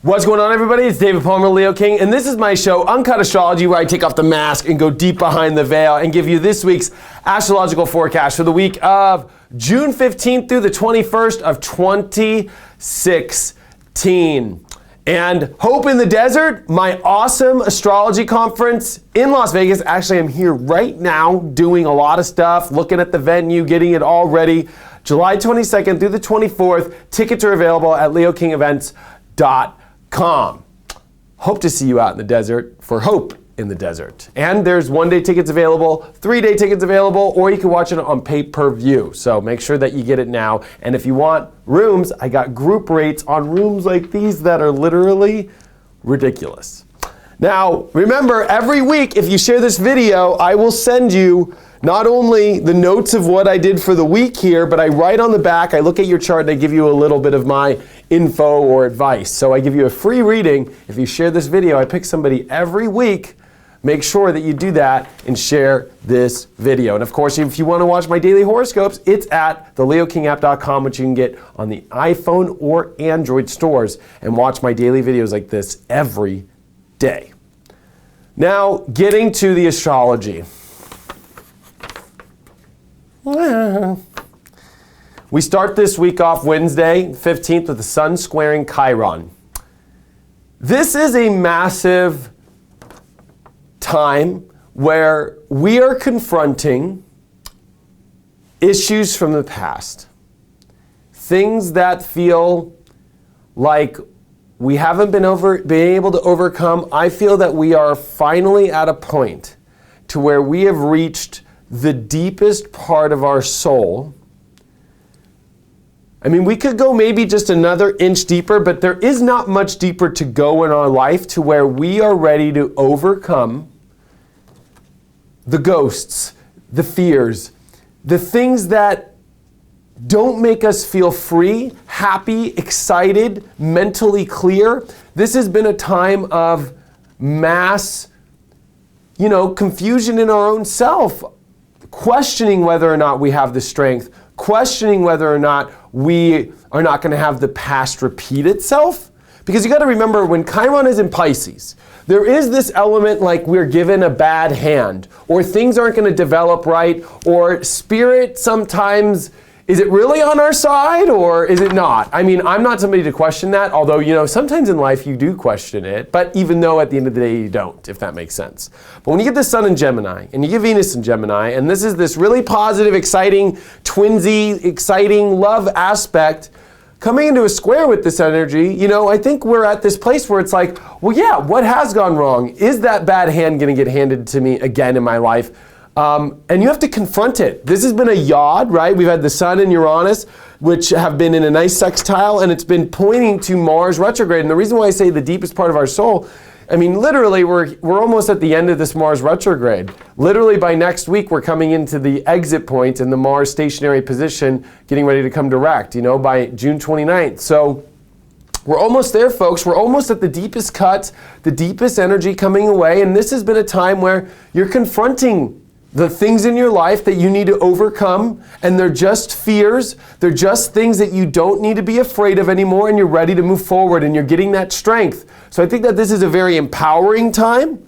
What's going on, everybody? It's David Palmer, Leo King, and this is my show, Uncut Astrology, where I take off the mask and go deep behind the veil and give you this week's astrological forecast for the week of June 15th through the 21st of 2016. And Hope in the Desert, my awesome astrology conference in Las Vegas. Actually, I'm here right now doing a lot of stuff, looking at the venue, getting it all ready. July 22nd through the 24th. Tickets are available at leokingevents.com. Hope to see you out in the desert for Hope in the Desert. And there's one-day tickets available, three-day tickets available, or you can watch it on pay-per-view. So make sure that you get it now. And if you want rooms, I got group rates on rooms like these that are literally ridiculous. Now, remember, every week, if you share this video, I will send you not only the notes of what I did for the week here, but I write on the back, I look at your chart, and I give you a little bit of my info or advice. So I give you a free reading. If you share this video, I pick somebody every week. Make sure that you do that and share this video. And of course, if you want to watch my daily horoscopes, it's at theleokingapp.com, which you can get on the iPhone or Android stores, and watch my daily videos like this every day. Now, getting to the astrology. We start this week off Wednesday, 15th, with the Sun squaring Chiron. This is a massive time where we are confronting issues from the past. Things that feel like we haven't been able to overcome. I feel that we are finally at a point to where we have reached the deepest part of our soul. I mean, we could go maybe just another inch deeper, but there is not much deeper to go in our life to where we are ready to overcome the ghosts, the fears, the things that don't make us feel free, happy, excited, mentally clear. This has been a time of mass, confusion in our own self, questioning whether or not we have the strength, questioning whether or not we are not going to have the past repeat itself. Because you got to remember, when Chiron is in Pisces, there is this element like we're given a bad hand, or things aren't going to develop right, or spirit sometimes, is it really on our side or is it not? I mean, I'm not somebody to question that, although, sometimes in life you do question it, but even though at the end of the day you don't, if that makes sense. But when you get the Sun in Gemini, and you get Venus in Gemini, and this is this really positive, exciting, twinsy, exciting love aspect, coming into a square with this energy, I think we're at this place where it's like, well, yeah, what has gone wrong? Is that bad hand going to get handed to me again in my life? And you have to confront it. This has been a yod, right? We've had the Sun and Uranus, which have been in a nice sextile, and it's been pointing to Mars retrograde. And the reason why I say the deepest part of our soul, I mean, literally, we're almost at the end of this Mars retrograde. Literally, by next week, we're coming into the exit point in the Mars stationary position, getting ready to come direct, by June 29th. So we're almost there, folks. We're almost at the deepest cut, the deepest energy coming away. And this has been a time where you're confronting the things in your life that you need to overcome, and they're just fears. They're just things that you don't need to be afraid of anymore, and you're ready to move forward, and you're getting that strength. So I think that this is a very empowering time,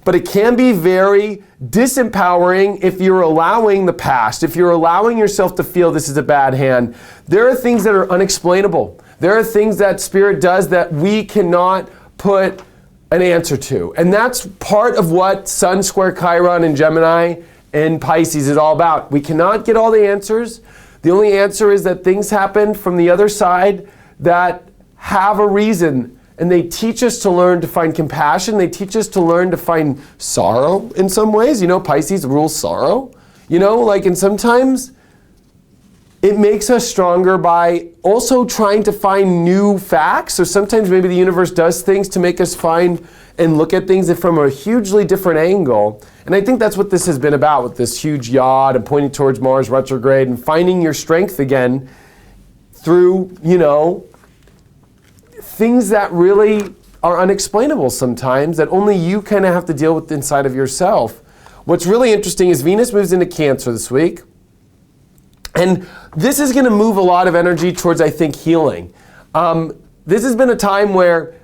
but it can be very disempowering if you're allowing the past, if you're allowing yourself to feel this is a bad hand. There are things that are unexplainable. There are things that Spirit does that we cannot put an answer to. And that's part of what Sun square Chiron in Gemini and Pisces is all about. We cannot get all the answers. The only answer is that things happen from the other side that have a reason. And they teach us to learn to find compassion. They teach us to learn to find sorrow in some ways. Pisces rules sorrow. And sometimes it makes us stronger by also trying to find new facts. So sometimes maybe the universe does things to make us find and look at things from a hugely different angle. And I think that's what this has been about with this huge yod and pointing towards Mars retrograde and finding your strength again through, things that really are unexplainable sometimes, that only you kind of have to deal with inside of yourself. What's really interesting is Venus moves into Cancer this week. And this is going to move a lot of energy towards, I think, healing. This has been a time where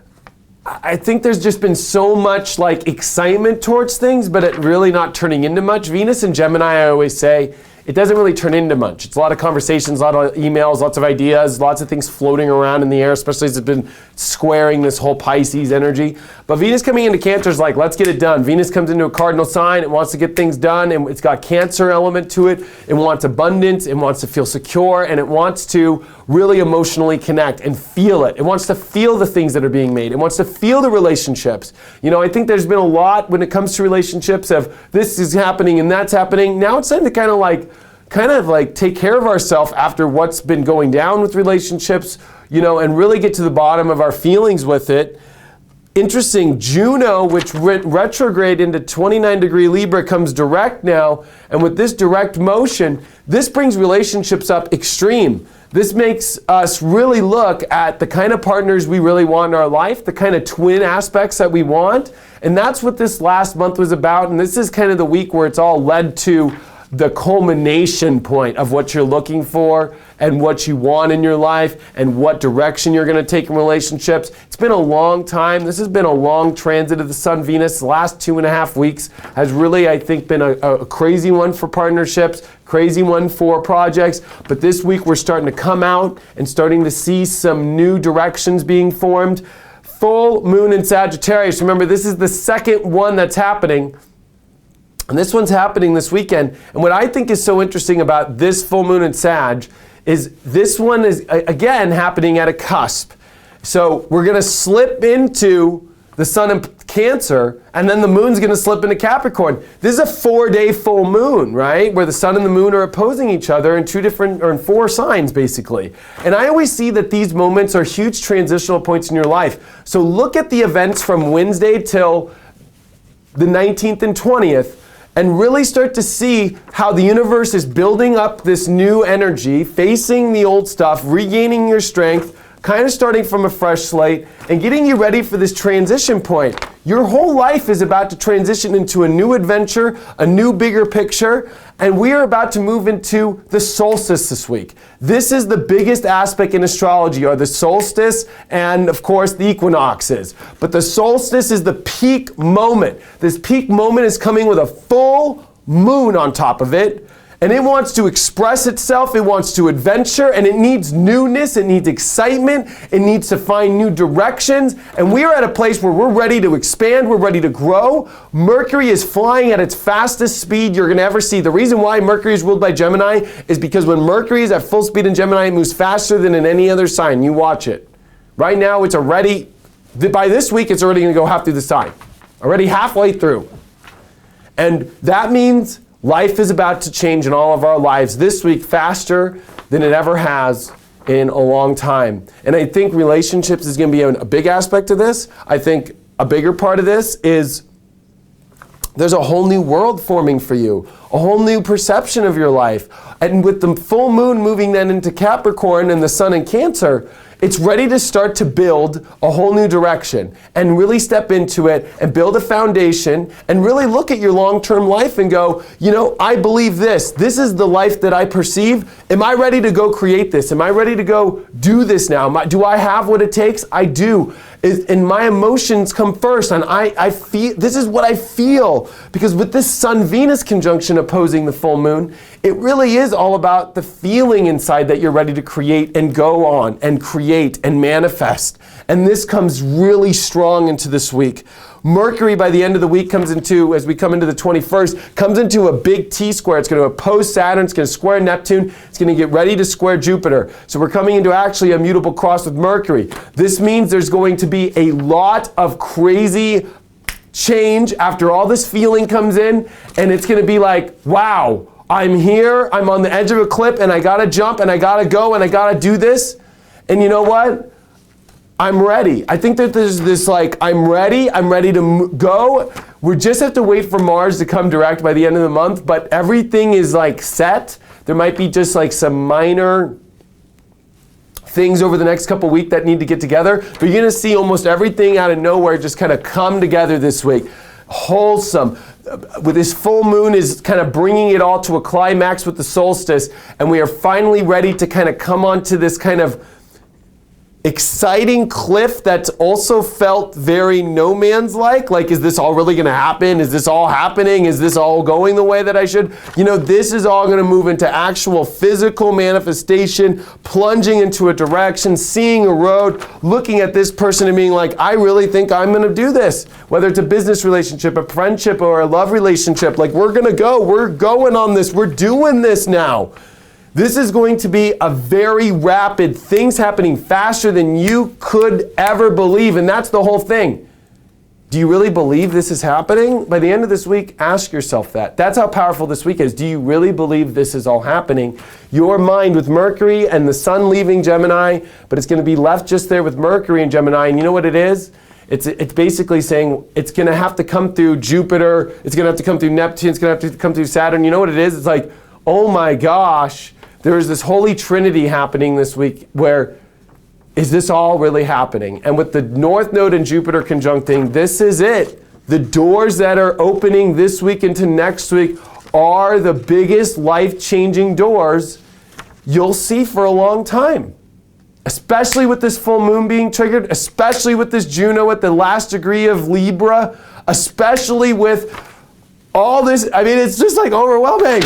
I think there's just been so much like excitement towards things, but it really not turning into much. Venus in Gemini, I always say, it doesn't really turn into much. It's a lot of conversations, a lot of emails, lots of ideas, lots of things floating around in the air, especially as it's been squaring this whole Pisces energy. But Venus coming into Cancer is like, let's get it done. Venus comes into a cardinal sign, it wants to get things done, and it's got Cancer element to it. It wants abundance, it wants to feel secure, and it wants to really emotionally connect and feel it. It wants to feel the things that are being made. It wants to feel the relationships. You know, I think there's been a lot when it comes to relationships of this is happening and that's happening. Now it's time to kind of like take care of ourselves after what's been going down with relationships, you know, and really get to the bottom of our feelings with it. Interesting, Juno, which went retrograde into 29-degree Libra, comes direct now, and with this direct motion, this brings relationships up extreme. This makes us really look at the kind of partners we really want in our life, the kind of twin aspects that we want, and that's what this last month was about, and this is kind of the week where it's all led to the culmination point of what you're looking for and what you want in your life and what direction you're going to take in relationships. It's been a long time. This has been a long transit of the Sun Venus. The last 2.5 weeks has really, I think, been a crazy one for partnerships, crazy one for projects. But this week we're starting to come out and starting to see some new directions being formed. Full moon in Sagittarius. Remember, this is the second one that's happening. And this one's happening this weekend. And what I think is so interesting about this full moon in Sag is this one is, again, happening at a cusp. So we're going to slip into the sun in Cancer, and then the moon's going to slip into Capricorn. This is a 4-day full moon, right? Where the sun and the moon are opposing each other in in 4 signs, basically. And I always see that these moments are huge transitional points in your life. So look at the events from Wednesday till the 19th and 20th, and really start to see how the universe is building up this new energy, facing the old stuff, regaining your strength, kind of starting from a fresh slate, and getting you ready for this transition point. Your whole life is about to transition into a new adventure, a new bigger picture, and we are about to move into the solstice this week. This is the biggest aspect in astrology, are the solstice and, of course, the equinoxes. But the solstice is the peak moment. This peak moment is coming with a full moon on top of it. And it wants to express itself, it wants to adventure, and it needs newness, it needs excitement, it needs to find new directions. And we are at a place where we're ready to expand, we're ready to grow. Mercury is flying at its fastest speed you're going to ever see. The reason why Mercury is ruled by Gemini is because when Mercury is at full speed in Gemini, it moves faster than in any other sign. You watch it. Right now, it's already, by this week, it's already going to go half through the sign. Already halfway through. And that means life is about to change in all of our lives this week faster than it ever has in a long time. And I think relationships is going to be a big aspect of this. I think a bigger part of this is there's a whole new world forming for you, a whole new perception of your life. And with the full moon moving then into Capricorn and the sun in Cancer, it's ready to start to build a whole new direction and really step into it and build a foundation and really look at your long-term life and go, you know, I believe this. This is the life that I perceive. Am I ready to go create this? Am I ready to go do this now? Do I have what it takes? I do. And my emotions come first, and I feel, this is what I feel. Because with this Sun-Venus conjunction opposing the full moon, it really is all about the feeling inside that you're ready to create and go on and create and manifest. And this comes really strong into this week. Mercury, by the end of the week, comes into, as we come into the 21st, comes into a big T-square. It's going to oppose Saturn. It's going to square Neptune. It's going to get ready to square Jupiter. So we're coming into actually a mutable cross with Mercury. This means there's going to be a lot of crazy change after all this feeling comes in. And it's going to be like, wow, I'm here. I'm on the edge of a cliff, and I got to jump, and I got to go, and I got to do this. And you know what? I'm ready. I think that there's this like, I'm ready to go. We just have to wait for Mars to come direct by the end of the month, but everything is like set. There might be just like some minor things over the next couple weeks that need to get together, but you're gonna see almost everything out of nowhere just kind of come together this week. Wholesome. With this full moon is kind of bringing it all to a climax with the solstice, and we are finally ready to kind of come onto this kind of exciting cliff that's also felt very no man's like is this all really going to happen? Is this all happening? Is this all going the way that I should? This is all going to move into actual physical manifestation, plunging into a direction, seeing a road, looking at this person and being like, I really think I'm going to do this. Whether it's a business relationship, a friendship, or a love relationship, we're going to go. We're going on this. We're doing this now. This is going to be a very rapid, things happening faster than you could ever believe. And that's the whole thing. Do you really believe this is happening? By the end of this week, ask yourself that. That's how powerful this week is. Do you really believe this is all happening? Your mind with Mercury and the sun leaving Gemini, but it's going to be left just there with Mercury and Gemini. And you know what it is? It's basically saying it's going to have to come through Jupiter. It's going to have to come through Neptune. It's going to have to come through Saturn. You know what it is? It's like, oh my gosh. There is this holy trinity happening this week where, is this all really happening? And with the North Node and Jupiter conjuncting, this is it. The doors that are opening this week into next week are the biggest life-changing doors you'll see for a long time. Especially with this full moon being triggered, especially with this Juno at the last degree of Libra, especially with all this. I mean, it's just overwhelming.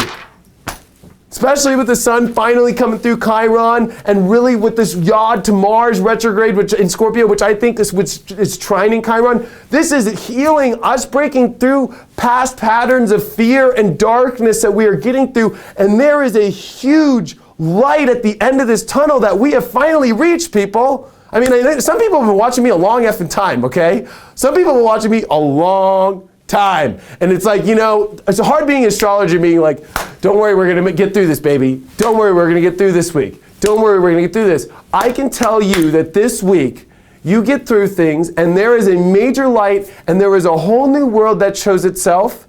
Especially with the sun finally coming through Chiron, and really with this yod to Mars retrograde, which in Scorpio, which I think is trining Chiron. This is healing, us breaking through past patterns of fear and darkness that we are getting through. And there is a huge light at the end of this tunnel that we have finally reached, people. I mean, some people have been watching me a long effing time, okay? Some people have been watching me a long time. And it's it's hard being an astrologer, being like, don't worry, we're going to get through this, baby. Don't worry, we're going to get through this week. Don't worry, we're going to get through this. I can tell you that this week, you get through things, and there is a major light, and there is a whole new world that shows itself,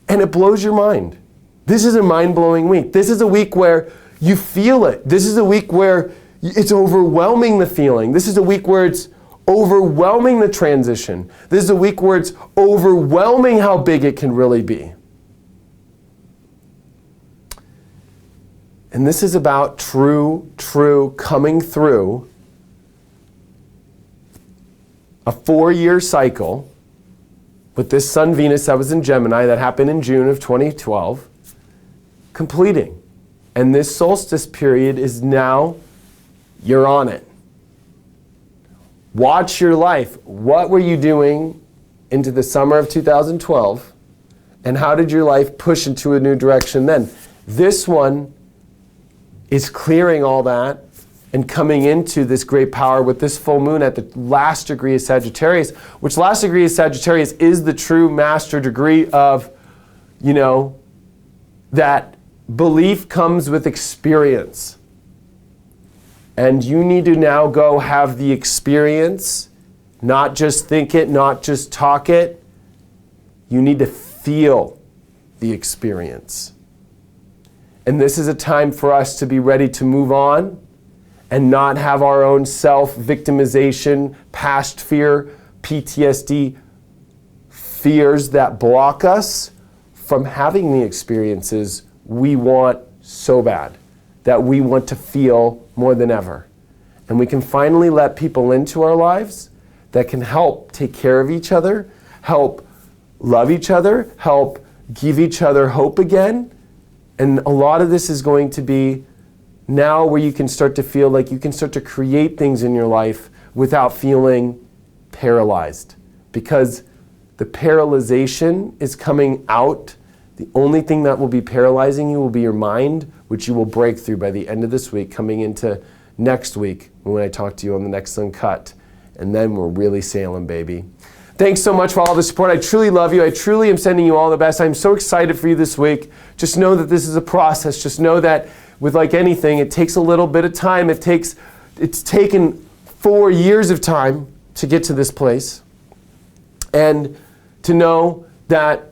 and it blows your mind. This is a mind-blowing week. This is a week where you feel it. This is a week where it's overwhelming the feeling. This is a week where it's overwhelming the transition. This is a week where it's overwhelming how big it can really be. And this is about true coming through a 4-year cycle with this Sun-Venus that was in Gemini that happened in June of 2012, completing. And this solstice period is now, you're on it. Watch your life. What were you doing into the summer of 2012? And how did your life push into a new direction then? This one is clearing all that and coming into this great power with this full moon at the last degree of Sagittarius, which last degree of Sagittarius is the true master degree of, that belief comes with experience. And you need to now go have the experience, not just think it, not just talk it. You need to feel the experience. And this is a time for us to be ready to move on and not have our own self-victimization, past fear, PTSD, fears that block us from having the experiences we want so bad, that we want to feel more than ever. And we can finally let people into our lives that can help take care of each other, help love each other, help give each other hope again. And a lot of this is going to be now where you can start to feel like you can start to create things in your life without feeling paralyzed. Because the paralyzation is coming out. The only thing that will be paralyzing you will be your mind, which you will break through by the end of this week, coming into next week when I talk to you on the next Uncut. And then we're really sailing, baby. Thanks so much for all the support. I truly love you. I truly am sending you all the best. I'm so excited for you this week. Just know that this is a process. Just know that with like anything, it takes a little bit of time. It's taken 4 years of time to get to this place. And to know that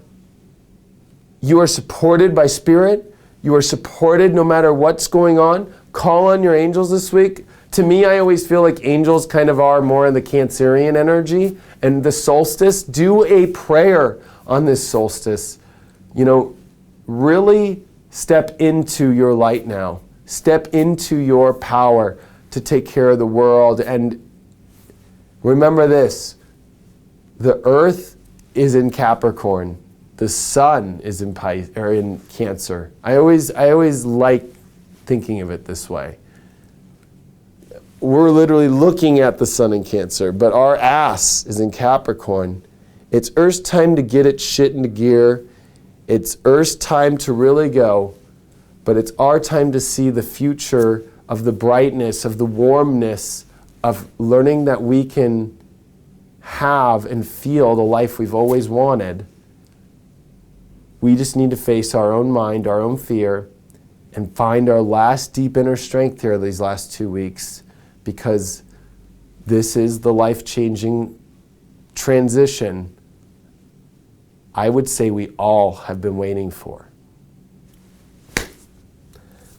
you are supported by Spirit. You are supported no matter what's going on. Call on your angels this week. To me, I always feel like angels kind of are more in the Cancerian energy. And the solstice, do a prayer on this solstice. Really step into your light now. Step into your power. to take care of the world. And remember this, the earth is in Capricorn. The sun is in in Cancer. I always like thinking of it this way. We're literally looking at the sun in Cancer, but our ass is in Capricorn. It's Earth's time to get its shit into gear. It's Earth's time to really go, but it's our time to see the future of the brightness, of the warmness, of learning that we can have and feel the life we've always wanted. We just need to face our own mind, our own fear, and find our last deep inner strength here these last 2 weeks, because this is the life-changing transition I would say we all have been waiting for.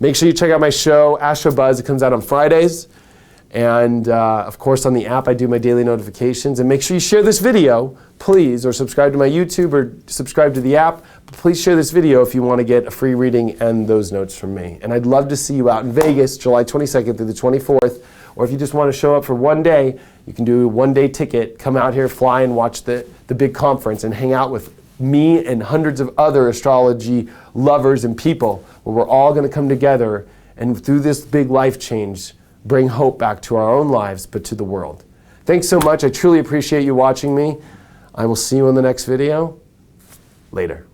Make sure you check out my show, Astro Buzz. It comes out on Fridays. And of course, on the app, I do my daily notifications. And make sure you share this video, please, or subscribe to my YouTube or subscribe to the app. But please share this video if you want to get a free reading and those notes from me. And I'd love to see you out in Vegas, July 22nd through the 24th. Or if you just want to show up for one day, you can do a one-day ticket, come out here, fly, and watch the big conference and hang out with me and hundreds of other astrology lovers and people, where we're all going to come together and through this big life change, bring hope back to our own lives, but to the world. Thanks so much. I truly appreciate you watching me. I will see you in the next video. Later.